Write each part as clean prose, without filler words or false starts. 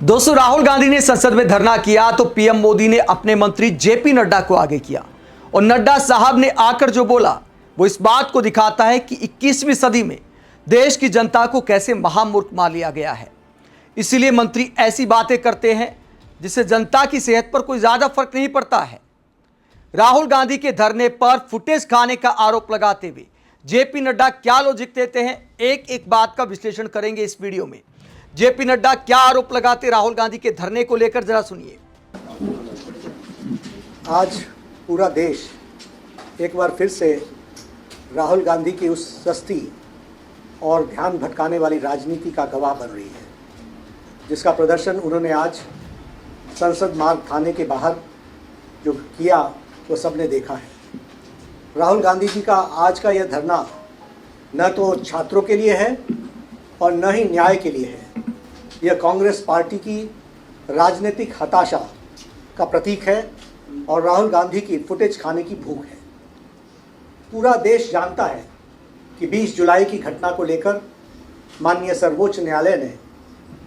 दोस्तों, राहुल गांधी ने संसद में धरना किया तो पीएम मोदी ने अपने मंत्री जेपी नड्डा को आगे किया और नड्डा साहब ने आकर जो बोला वो इस बात को दिखाता है कि 21वीं सदी में देश की जनता को कैसे महामूर्ख मान लिया गया है। इसीलिए मंत्री ऐसी बातें करते हैं जिससे जनता की सेहत पर कोई ज्यादा फर्क नहीं पड़ता है। राहुल गांधी के धरने पर फुटेज खाने का आरोप लगाते हुए जेपी नड्डा क्या लॉजिक देते हैं, एक एक बात का विश्लेषण करेंगे इस वीडियो में। जेपी नड्डा क्या आरोप लगाते राहुल गांधी के धरने को लेकर, जरा सुनिए। आज पूरा देश एक बार फिर से राहुल गांधी की उस सस्ती और ध्यान भटकाने वाली राजनीति का गवाह बन रही है, जिसका प्रदर्शन उन्होंने आज संसद मार्ग थाने के बाहर जो किया वो सबने देखा है। राहुल गांधी जी का आज का यह धरना न तो छात्रों के लिए है और न ही न्याय के लिए है। यह कांग्रेस पार्टी की राजनीतिक हताशा का प्रतीक है और राहुल गांधी की फुटेज खाने की भूख है। पूरा देश जानता है कि 20 जुलाई की घटना को लेकर माननीय सर्वोच्च न्यायालय ने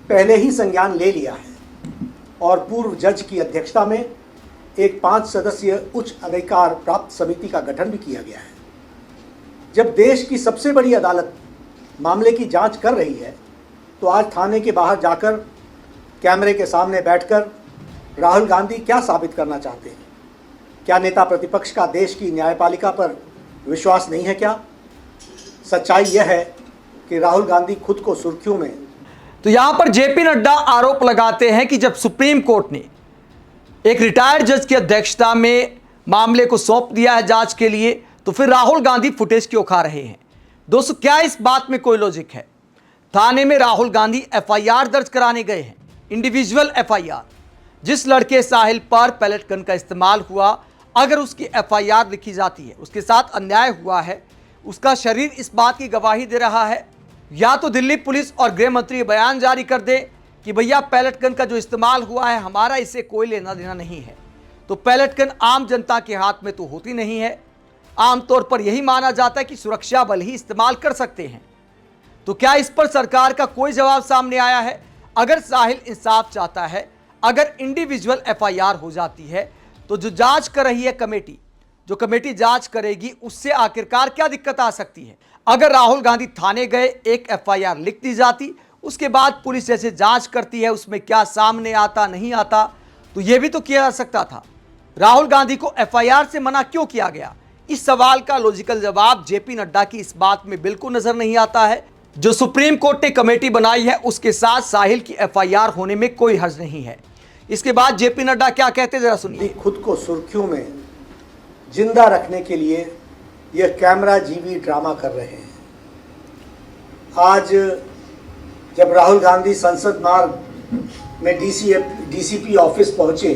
पहले ही संज्ञान ले लिया है और पूर्व जज की अध्यक्षता में एक 5 सदस्यीय उच्च अधिकार प्राप्त समिति का गठन भी किया गया है। जब देश की सबसे बड़ी अदालत मामले की जांच कर रही है तो आज थाने के बाहर जाकर कैमरे के सामने बैठकर राहुल गांधी क्या साबित करना चाहते हैं? क्या नेता प्रतिपक्ष का देश की न्यायपालिका पर विश्वास नहीं है क्या? सच्चाई यह है कि राहुल गांधी खुद को सुर्खियों में। तो यहां पर जेपी नड्डा आरोप लगाते हैं कि जब सुप्रीम कोर्ट ने एक रिटायर्ड जज की अध्यक्षता में मामले को सौंप दिया है जांच के लिए, तो फिर राहुल गांधी फुटेज क्यों खा रहे हैं? दोस्तों, क्या इस बात में कोई लॉजिक है? थाने में राहुल गांधी एफआईआर दर्ज कराने गए हैं, इंडिविजुअल एफआईआर। जिस लड़के साहिल पर पैलेट गन का इस्तेमाल हुआ, अगर उसकी एफआईआर लिखी जाती है, उसके साथ अन्याय हुआ है, उसका शरीर इस बात की गवाही दे रहा है, या तो दिल्ली पुलिस और गृह मंत्री बयान जारी कर दे कि भैया पैलेट गन का जो इस्तेमाल हुआ है हमारा इससे कोई लेना देना नहीं है। तो पैलेट गन आम जनता के हाथ में तो होती नहीं है। आमतौर पर यही माना जाता है कि सुरक्षा बल ही इस्तेमाल कर सकते हैं। तो क्या इस पर सरकार का कोई जवाब सामने आया है? अगर साहिल इंसाफ चाहता है, अगर इंडिविजुअल एफआईआर हो जाती है, तो जो जांच कर रही है कमेटी, जो कमेटी जांच करेगी, उससे आखिरकार क्या दिक्कत आ सकती है? अगर राहुल गांधी थाने गए, एक एफआईआर लिख दी जाती, उसके बाद पुलिस जैसे जांच करती है उसमें क्या सामने आता नहीं आता, तो यह भी तो किया जा सकता था। राहुल गांधी को एफआईआर से मना क्यों किया गया? इस सवाल का लॉजिकल जवाब जेपी नड्डा की इस बात में बिल्कुल नजर नहीं आता है। जो सुप्रीम कोर्ट ने कमेटी बनाई है उसके साथ साहिल की एफआईआर होने में कोई हर्ज नहीं है। इसके बाद जेपी नड्डा क्या कहते हैं, जरा सुनिए। खुद को सुर्खियों में जिंदा रखने के लिए यह कैमरा जीवी ड्रामा कर रहे हैं। आज जब राहुल गांधी संसद मार्ग में डीसीपी ऑफिस पहुंचे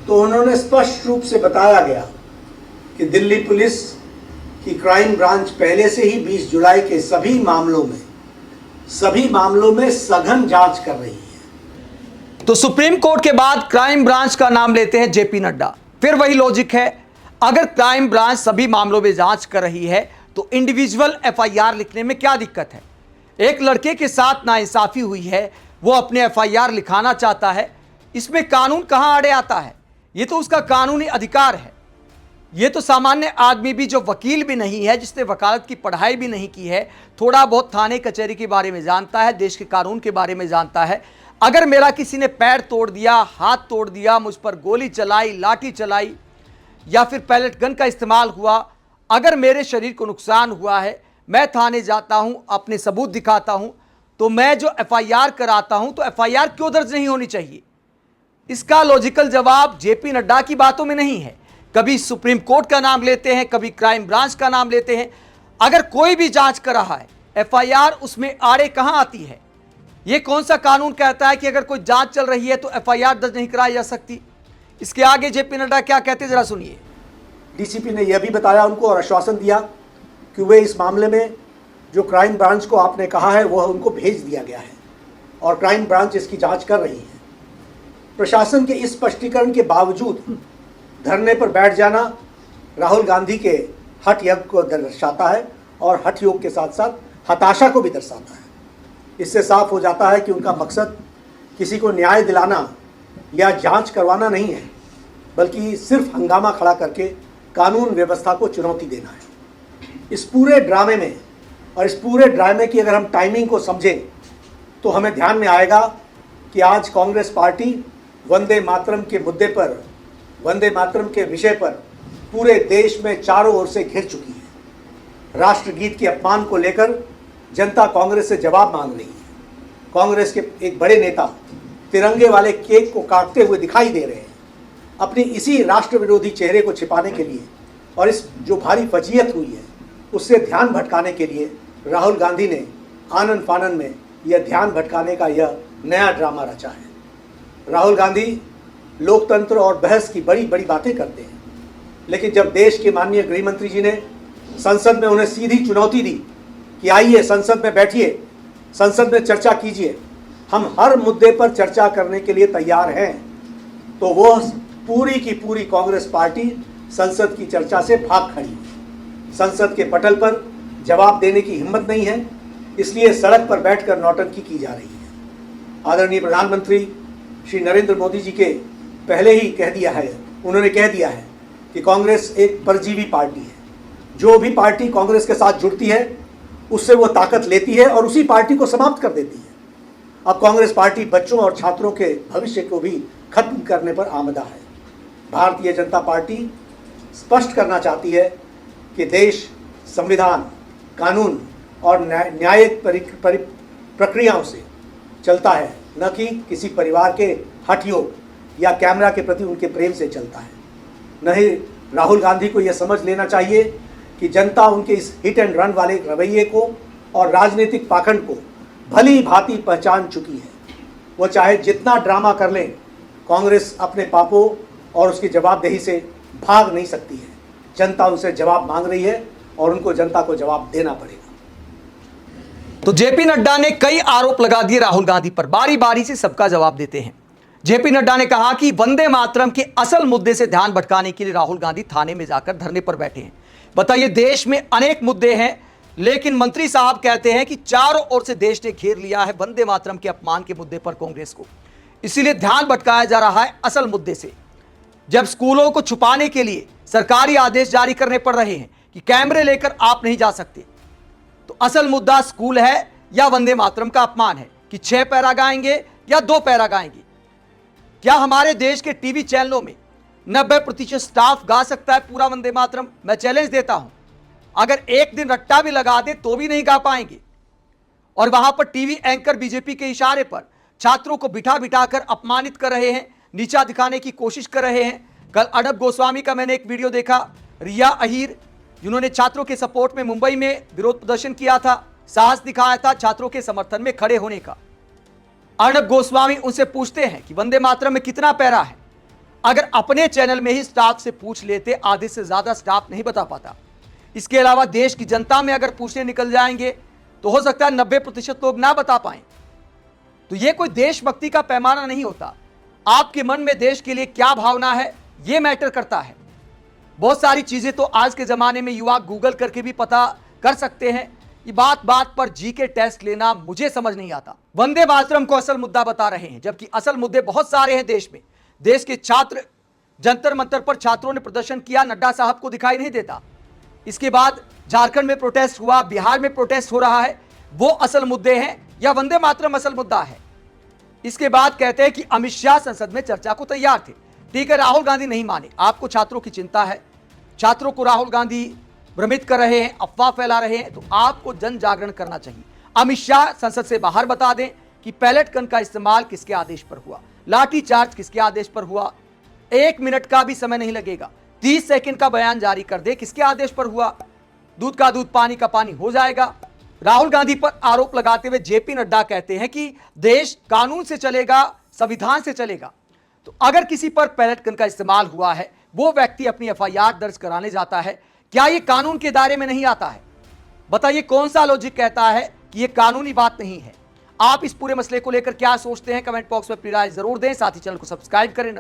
तो उन्होंने स्पष्ट रूप से बताया गया कि दिल्ली पुलिस की क्राइम ब्रांच पहले से ही 20 जुलाई के सभी मामलों में सघन जांच कर रही है। तो सुप्रीम कोर्ट के बाद क्राइम ब्रांच का नाम लेते हैं जेपी नड्डा। फिर वही लॉजिक है, अगर क्राइम ब्रांच सभी मामलों में जांच कर रही है तो इंडिविजुअल एफआईआर लिखने में क्या दिक्कत है? एक लड़के के साथ नाइंसाफी हुई है, वो अपने एफआईआर लिखाना चाहता है, इसमें कानून कहां आड़े आता है? ये तो उसका कानूनी अधिकार है। ये तो सामान्य आदमी भी, जो वकील भी नहीं है, जिसने वकालत की पढ़ाई भी नहीं की है, थोड़ा बहुत थाने कचहरी के बारे में जानता है, देश के कानून के बारे में जानता है, अगर मेरा किसी ने पैर तोड़ दिया, हाथ तोड़ दिया, मुझ पर गोली चलाई, लाठी चलाई या फिर पैलेट गन का इस्तेमाल हुआ, अगर मेरे शरीर को नुकसान हुआ है, मैं थाने जाता हूं, अपने सबूत दिखाता हूं, तो मैं जो एफआईआर कराता हूं तो एफआईआर क्यों दर्ज नहीं होनी चाहिए? इसका लॉजिकल जवाब जेपी नड्डा की बातों में नहीं है। कभी सुप्रीम कोर्ट का नाम लेते हैं, कभी क्राइम ब्रांच का नाम लेते हैं। अगर कोई भी जांच कर रहा है, एफआईआर उसमें आड़े कहां आती है? यह कौन सा कानून कहता है कि अगर कोई जांच चल रही है तो एफआईआर दर्ज नहीं कराई जा सकती? इसके आगे जेपी नड्डा क्या कहते हैं, जरा सुनिए। डीसीपी ने यह भी बताया उनको और आश्वासन दिया कि वे इस मामले में जो क्राइम ब्रांच को आपने कहा है वह उनको भेज दिया गया है और क्राइम ब्रांच इसकी जांच कर रही है। प्रशासन के इस स्पष्टीकरण के बावजूद धरने पर बैठ जाना राहुल गांधी के हठ योग को दर्शाता है और हठ योग के साथ साथ हताशा को भी दर्शाता है। इससे साफ हो जाता है कि उनका मकसद किसी को न्याय दिलाना या जांच करवाना नहीं है, बल्कि सिर्फ हंगामा खड़ा करके कानून व्यवस्था को चुनौती देना है। इस पूरे ड्रामे में और इस पूरे ड्रामे की अगर हम टाइमिंग को समझें तो हमें ध्यान में आएगा कि आज कांग्रेस पार्टी वंदे मातरम के मुद्दे पर, वंदे मातरम के विषय पर पूरे देश में चारों ओर से घिर चुकी है। राष्ट्रगीत के अपमान को लेकर जनता कांग्रेस से जवाब मांग रही है। कांग्रेस के एक बड़े नेता तिरंगे वाले केक को काटते हुए दिखाई दे रहे हैं। अपनी इसी राष्ट्र विरोधी चेहरे को छिपाने के लिए और इस जो भारी फजीयत हुई है उससे ध्यान भटकाने के लिए राहुल गांधी ने आनन फानन में यह ध्यान भटकाने का यह नया ड्रामा रचा है। राहुल गांधी लोकतंत्र और बहस की बड़ी बड़ी बातें करते हैं, लेकिन जब देश के माननीय गृह मंत्री जी ने संसद में उन्हें सीधी चुनौती दी कि आइए संसद में बैठिए, संसद में चर्चा कीजिए, हम हर मुद्दे पर चर्चा करने के लिए तैयार हैं, तो वो पूरी की पूरी कांग्रेस पार्टी संसद की चर्चा से भाग खड़ी है। संसद के पटल पर जवाब देने की हिम्मत नहीं है, इसलिए सड़क पर बैठकर नौटंकी की जा रही है। आदरणीय प्रधानमंत्री श्री नरेंद्र मोदी जी के पहले ही उन्होंने कह दिया है कि कांग्रेस एक परजीवी पार्टी है। जो भी पार्टी कांग्रेस के साथ जुड़ती है उससे वो ताकत लेती है और उसी पार्टी को समाप्त कर देती है। अब कांग्रेस पार्टी बच्चों और छात्रों के भविष्य को भी खत्म करने पर आमदा है। भारतीय जनता पार्टी स्पष्ट करना चाहती है कि देश संविधान, कानून और न्यायिक प्रक्रियाओं से चलता है, न कि किसी परिवार के हठयोग या कैमरा के प्रति उनके प्रेम से चलता है। नहीं, राहुल गांधी को यह समझ लेना चाहिए कि जनता उनके इस हिट एंड रन वाले रवैये को और राजनीतिक पाखंड को भली भांति पहचान चुकी है। वो चाहे जितना ड्रामा कर लें, कांग्रेस अपने पापों और उसकी जवाबदेही से भाग नहीं सकती है। जनता उनसे जवाब मांग रही है और उनको जनता को जवाब देना पड़ेगा। तो जेपी नड्डा ने कई आरोप लगा दिए राहुल गांधी पर, बारी बारी से सबका जवाब देते हैं। जेपी नड्डा ने कहा कि वंदे मातरम के असल मुद्दे से ध्यान भटकाने के लिए राहुल गांधी थाने में जाकर धरने पर बैठे हैं। बताइए, देश में अनेक मुद्दे हैं, लेकिन मंत्री साहब कहते हैं कि चारों ओर से देश ने घेर लिया है वंदे मातरम के अपमान के मुद्दे पर कांग्रेस को, इसीलिए ध्यान भटकाया जा रहा है असल मुद्दे से। जब स्कूलों को छुपाने के लिए सरकारी आदेश जारी करने पड़ रहे हैं कि कैमरे लेकर आप नहीं जा सकते, तो असल मुद्दा स्कूल है या वंदे मातरम का अपमान है कि 6 पैरा गाएंगे या 2 पैरा गाएंगे। क्या हमारे देश के टीवी चैनलों में 90% स्टाफ गा सकता है पूरा वंदे मातरम? मैं चैलेंज देता हूं, अगर एक दिन रट्टा भी लगा दे तो भी नहीं गा पाएंगे। और वहां पर टीवी एंकर बीजेपी के इशारे पर छात्रों को बिठा बिठा कर अपमानित कर रहे हैं, नीचा दिखाने की कोशिश कर रहे हैं। कल अर्नब गोस्वामी का मैंने एक वीडियो देखा, रिया अहीर जिन्होंने छात्रों के सपोर्ट में मुंबई में विरोध प्रदर्शन किया था, साहस दिखाया था छात्रों के समर्थन में खड़े होने का। अर्नब गोस्वामी उनसे पूछते हैं कि वंदे मातरम में कितना पैरा है। अगर अपने चैनल में ही स्टाफ से पूछ लेते, आधे से ज्यादा स्टाफ नहीं बता पाता। इसके अलावा देश की जनता में अगर पूछने निकल जाएंगे तो हो सकता है 90% लोग ना बता पाएं। तो यह कोई देशभक्ति का पैमाना नहीं होता। आपके मन में देश के लिए क्या भावना है यह मैटर करता है। बहुत सारी चीजें तो आज के जमाने में युवा गूगल करके भी पता कर सकते हैं। ये बात बात पर जीके टेस्ट लेना मुझे समझ नहीं आता। वंदे मातरम को असल मुद्दा बता रहे हैं, जबकि असल मुद्दे बहुत सारे हैं देश में। देश के छात्र, जंतर मंतर पर छात्रों ने प्रदर्शन किया, नड्डा साहब को दिखाई नहीं देता। इसके बाद झारखंड में प्रोटेस्ट हुआ, बिहार में प्रोटेस्ट हो रहा है, वो असल मुद्दे हैं या वंदे मातरम असल मुद्दा है? इसके बाद कहते हैं कि अमित शाह संसद में चर्चा को तैयार थे। ठीक है, राहुल गांधी नहीं माने, आपको छात्रों की चिंता है, छात्रों को राहुल गांधी भ्रमित कर रहे हैं, अफवाह फैला रहे हैं, तो आपको जन जागरण करना चाहिए। अमित शाह संसद से बाहर बता दें कि पैलेट गन का इस्तेमाल किसके आदेश पर हुआ, लाठी चार्ज किसके आदेश पर हुआ। 1 मिनट का भी समय नहीं लगेगा, 30 सेकंड का बयान जारी कर दे किसके आदेश पर हुआ। दूध का दूध, पानी का पानी हो जाएगा। राहुल गांधी पर आरोप लगाते हुए जेपी नड्डा कहते हैं कि देश कानून से चलेगा, संविधान से चलेगा। तो अगर किसी पर पैलेट गन का इस्तेमाल हुआ है, वो व्यक्ति अपनी एफआईआर दर्ज कराने जाता है, क्या यह कानून के दायरे में नहीं आता है? बताइए, कौन सा लॉजिक कहता है कि यह कानूनी बात नहीं है? आप इस पूरे मसले को लेकर क्या सोचते हैं? कमेंट बॉक्स में अपनी राय जरूर दें, साथ ही चैनल को सब्सक्राइब करें।